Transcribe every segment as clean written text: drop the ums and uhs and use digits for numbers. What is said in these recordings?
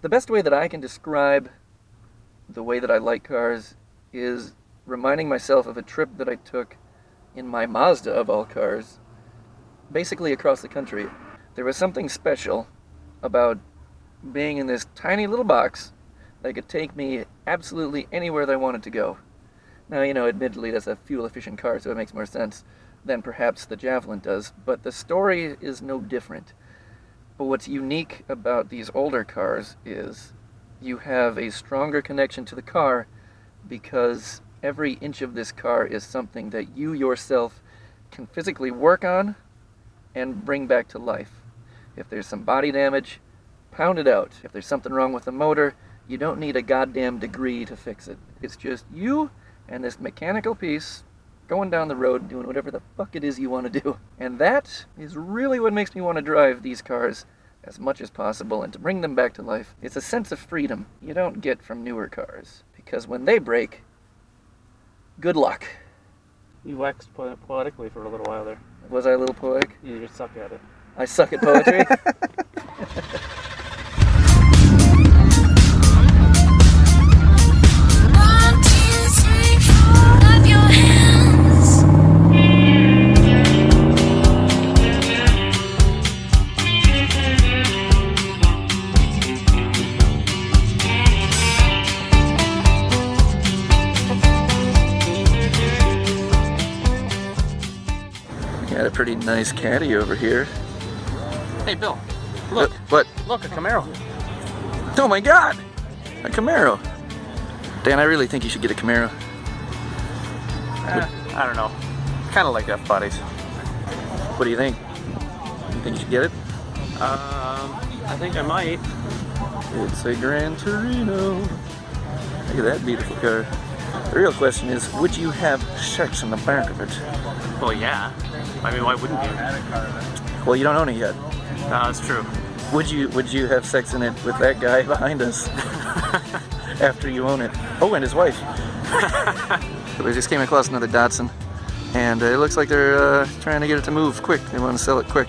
The best way that I can describe the way that I like cars is reminding myself of a trip that I took in my Mazda, of all cars, basically across the country. There was something special about being in this tiny little box that could take me absolutely anywhere that I wanted to go. Now, admittedly, that's a fuel-efficient car, so it makes more sense than perhaps the Javelin does, but the story is no different. But what's unique about these older cars is you have a stronger connection to the car because every inch of this car is something that you yourself can physically work on and bring back to life. If there's some body damage, pound it out. If there's something wrong with the motor, you don't need a goddamn degree to fix it. It's just you and this mechanical piece going down the road doing whatever the fuck it is you want to do. And that is really what makes me want to drive these cars as much as possible and to bring them back to life. It's a sense of freedom you don't get from newer cars, because when they break, good luck. You waxed poetically for a little while there. Was I a little poetic? You just suck at it. I suck at poetry? Got a pretty nice caddy over here. Hey, Bill. Look. What? Look, a Camaro. Oh my God! A Camaro. Dan, I really think you should get a Camaro. I don't know. Kind of like F-bodies. What do you think? You think you should get it? I think I might. It's a Gran Torino. Look at that beautiful car. The real question is, would you have sex in the back of it? Well, yeah. I mean, why wouldn't you? Well, you don't own it yet. No, that's true. Would you have sex in it with that guy behind us after you own it? Oh, and his wife. We just came across another Datsun, and it looks like they're trying to get it to move quick. They want to sell it quick.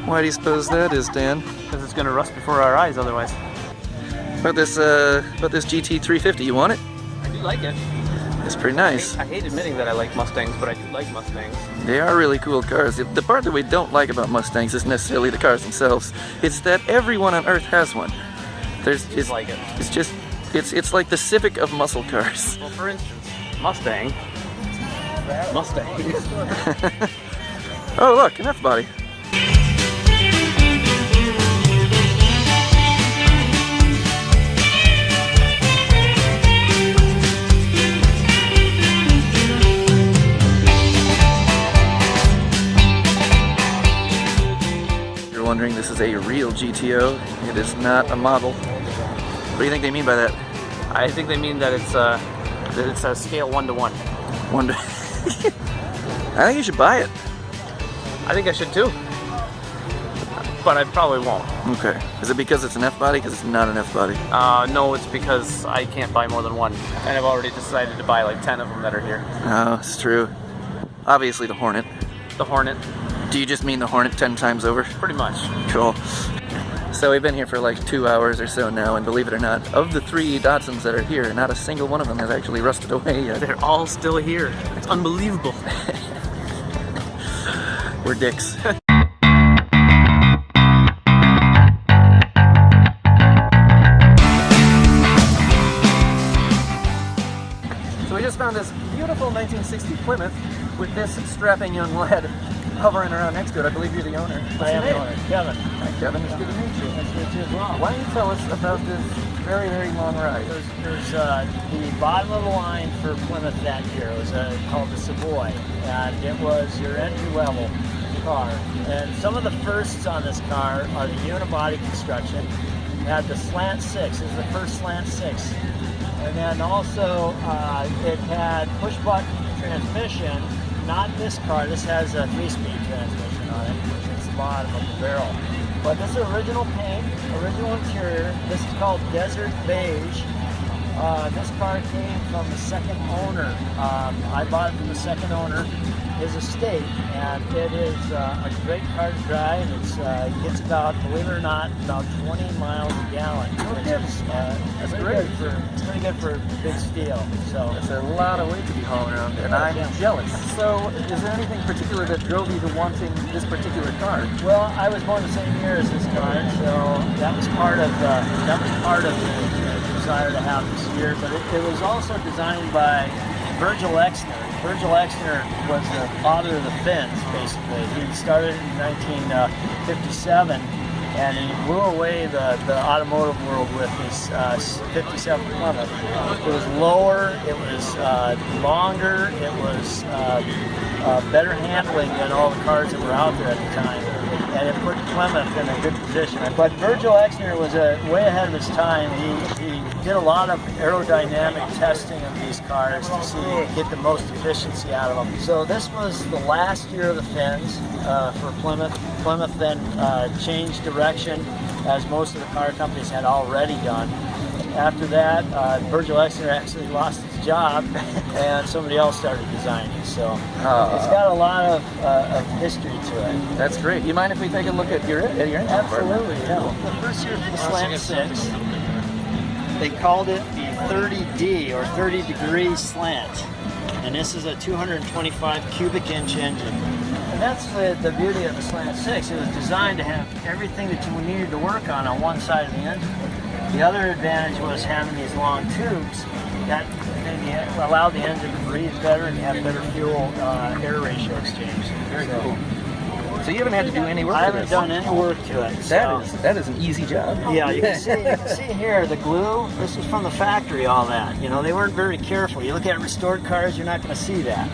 Why do you suppose that is, Dan? Because it's going to rust before our eyes otherwise. About this GT350, you want it? I do like it. It's pretty nice. I hate admitting that I like Mustangs, but I do like Mustangs. They are really cool cars. The part that we don't like about Mustangs isn't necessarily the cars themselves. It's that everyone on Earth has one. It's like it. It's like the Civic of muscle cars. Well, for instance, Mustang. Oh, look, an F-body. Wondering, this is a real GTO. It is not a model. What do you think they mean by that? I think they mean that it's a scale 1 to 1. I think you should buy it. I think I should too, but I probably won't. Okay. Is it because it's an F-body? Because it's not an F-body. No, it's because I can't buy more than one, and I've already decided to buy like 10 of them that are here. Oh, it's true. Obviously the Hornet. The Hornet. Do you just mean the Hornet 10 times over? Pretty much. Cool. So we've been here for like 2 hours or so now, and believe it or not, of the 3 Datsuns that are here, not a single one of them has actually rusted away yet. They're all still here. It's unbelievable. We're dicks. So we just found this beautiful 1960 Plymouth with this strapping young lad hovering around next to it. I believe you're the owner. I am the owner, Kevin. Hi, Kevin. It's good to meet you. Nice to meet you as well. Why don't you tell us about this very, very long ride? There's the bottom of the line for Plymouth that year. It was called the Savoy, and it was your entry-level car. And some of the firsts on this car are the unibody construction. It had the slant 6. It was the first slant 6. And then also it had push-button transmission. Not this car. This has a 3-speed transmission on it, which is the bottom of the barrel. But this is original paint, original interior. This is called Desert Beige. This car came from the second owner. I bought it from the second owner. his estate, and it is a great car to drive. It gets about, believe it or not, about 20 miles a gallon, which is That's pretty great. it's pretty good for big steel. So That's a lot of weight to be hauling around, and I'm jealous. So, is there anything particular that drove you to wanting this particular car? well, I was born the same year as this car, so that was part of the desire to have this year. But it was also designed by Virgil Exner. Virgil Exner was the father of the fins, basically. He started in 1957, and he blew away the automotive world with his 57 Plymouth. It was lower, it was longer, it was better handling than all the cars that were out there at the time. And it put Plymouth in a good position. But Virgil Exner was way ahead of his time. He did a lot of aerodynamic testing of these cars to get the most efficiency out of them. So this was the last year of the fins for Plymouth. Plymouth then changed direction, as most of the car companies had already done. After that, Virgil Exner actually lost his job, and somebody else started designing. So it's got a lot of history to it. That's great. You mind if we take a look at your engine? Absolutely, yeah. The first year for the Slant 6, they called it the 30D, or 30 degree slant. And this is a 225 cubic inch engine. And that's the beauty of the Slant 6. It was designed to have everything that you needed to work on one side of the engine. The other advantage was having these long tubes that allowed the engine to breathe better and have better fuel air ratio exchange. Very cool. So you haven't had to do any work I to haven't this? done any work to it. That is an easy job. Yeah, you can see here the glue. This is from the factory. All that. You know, they weren't very careful. You look at restored cars, you're not going to see that.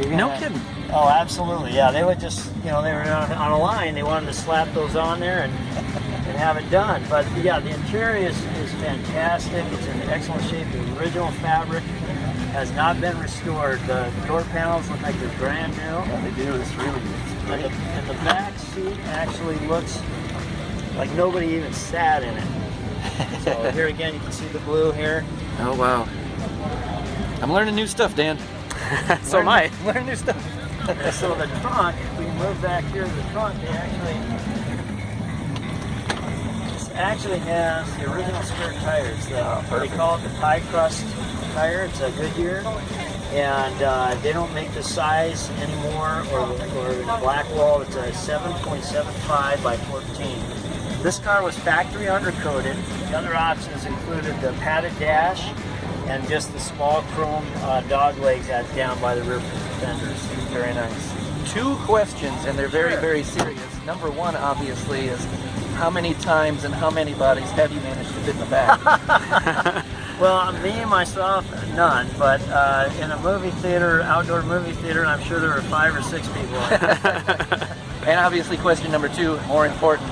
No kidding. Oh, absolutely. Yeah, they would just, they were on a line. They wanted to slap those on there and have it done. But yeah, the interior is fantastic. It's in excellent shape. The original fabric has not been restored. The door panels look like they're brand new. Yeah, they do. It's really great. And the back seat actually looks like nobody even sat in it. So here again, you can see the glue here. Oh, wow. I'm learning new stuff, Dan. So am I. Learn new stuff. And so the trunk, we move back here to the trunk, this actually has the original spare tires. They call it the pie crust tire. It's a Goodyear. And they don't make the size anymore, or the Blackwall. It's a 7.75 by 14. This car was factory undercoated. The other options included the padded dash and just the small chrome dog legs down by the rear fenders. Very nice. Two questions, and they're very, very serious. Number one, obviously, is how many times and how many bodies have you managed to fit in the back? Well, me, myself, none. But in a movie theater, outdoor movie theater, I'm sure there were 5 or 6 people. And obviously, question number two, more important.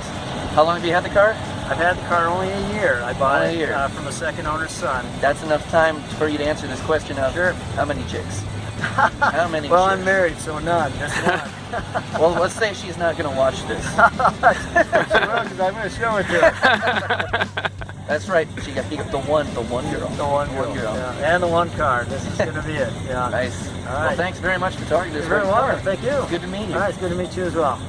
How long have you had the car? I've had the car only a year. I bought Only a it year. from a second owner's son. That's enough time for you to answer this question of how many chicks? How many Well, chicks? I'm married, so none. Just one. Well, let's say she's not going to watch this. Because I'm going to show it to her. That's right. She got the one girl. The one girl. Yeah. And the one car. This is going to be it. Yeah. Nice. All Well, right. thanks very much for talking to us. You're very welcome. Thank you. Good to meet you. All right, it's good to meet you as well.